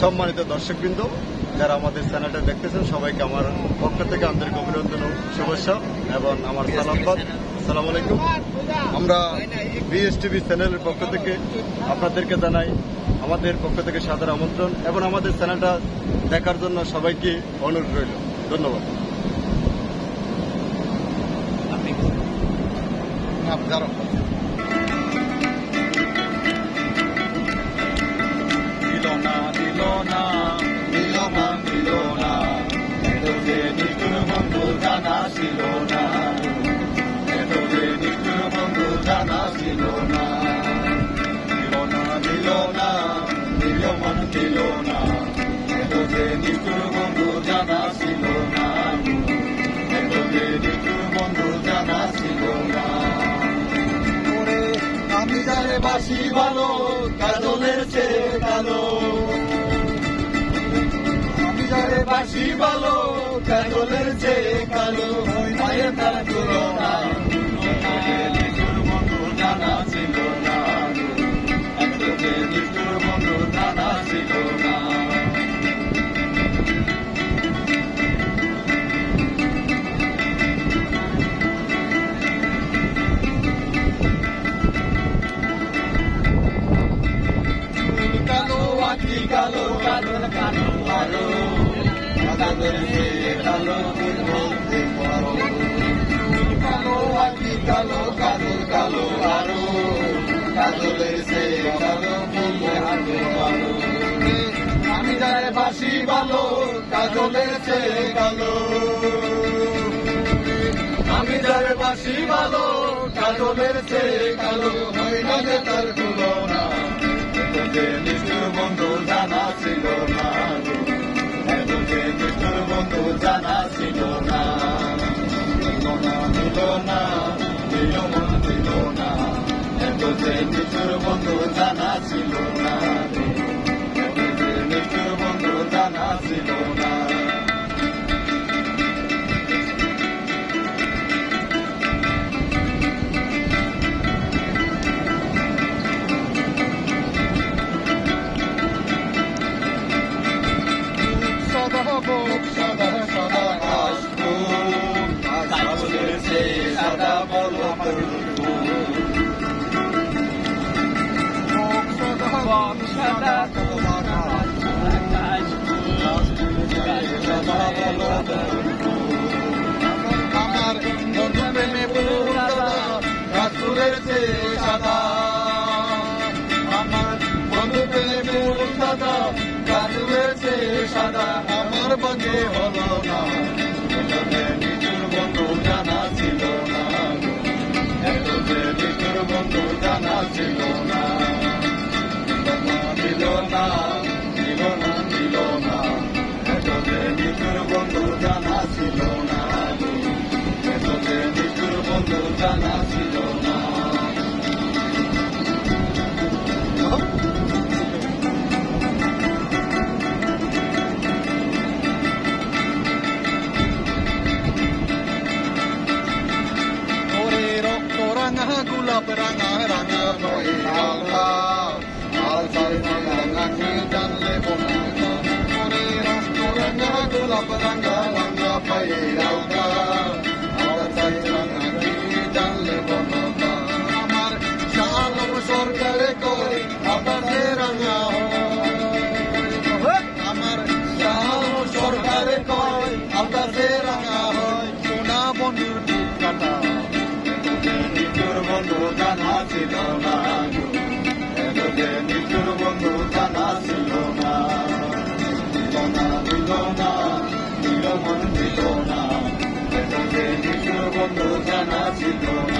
সম্মানিত দর্শকবৃন্দ যারা আমাদের চ্যানেলটা দেখতেছেন সবাইকে আমার পক্ষ থেকে আন্তরিক অভিনন্দন ও শুভেচ্ছা এবং আমার সালামবাদ। আসসালামু আলাইকুম। আমরা বিএসটিভি চ্যানেলের পক্ষ থেকে আপনাদেরকে জানাই আমাদের পক্ষ থেকে সাদর আমন্ত্রণ এবং আমাদের চ্যানেলটা দেখার জন্য সবাইকে অনুরোধ রইল। ধন্যবাদ। জানা ছিল না, এতদিন নিষ্ঠুর বন্ধু জানা ছিল না, দিল না দিল না দিল মন দিল না, এতদিন নিষ্ঠুর বন্ধু জানা ছিল না, এতদিন নিষ্ঠুর বন্ধু জানা ছিল না। আমি যারে বাসি ভালো কাজলের চেয়ে কালো, বাসি ভালো কাজলের চেয়ে কালো, মায়ের তার তুলনা নিষ্ঠুর বন্ধু জানা ছিল না, এতদিন নিষ্ঠুর বন্ধু জানা ছিল না। কালো আখি কালো কাজল কালো আলো, কালো কালো আখি কালো কাজল কালো আরো, কাজলের সে কালো হাতে ভালো। আমি যারে বাসি ভালো কাজলের সে কালো, আমি যারে বাসি ভালো কাজলের সে কালো, হয় না যে তার তুলনা, নিষ্ঠুর বন্ধু জানা ছিল না, নিষ্ঠুর বন্ধু জানা ছিল না, দিল না দিল মন দিল না, এতদিন নিষ্ঠুর বন্ধু জানা ছিল না, নিষ্ঠুর বন্ধু জানা ছিল না। আমার বন্ধু প্রেমে কাজলের চেয়ে সাদা, আমার বন্ধু প্রেমে সাদা কাজলের চেয়ে সাদা, আমার বন্ধু হলো না, নিষ্ঠুর বন্ধু জানা ছিল না, এতদিন নিষ্ঠুর বন্ধু জানা ছিল না, দিল না দিল না দিল না, এতদিন নিষ্ঠুর বন্ধু জানা ছিল না, এতদিন নিষ্ঠুর বন্ধু জানা ছিল না। গোলাপ রাঙা রাঙা বয়ে আল্লাহ, আলসার রাঙা জানলে বোনা, রক্ত রাঙা গোলাপ রাঙা রাঙা বয়ে আল্লাহ, আলসার রাঙা জানলে বোনা। আমার শালম সরকারে কই আকাশে রাঙা হয়, আমার শালম সরকারে কই আকাশে রাঙা হয়, সোনা বন্ধুর কাটা নিষ্ঠুর বন্ধু জানা ছিল না, এতদিন নিষ্ঠুর বন্ধু জানা ছিল না, দিল না দিল মন দিল না, এতদিন নিষ্ঠুর বন্ধু জানা ছিল না।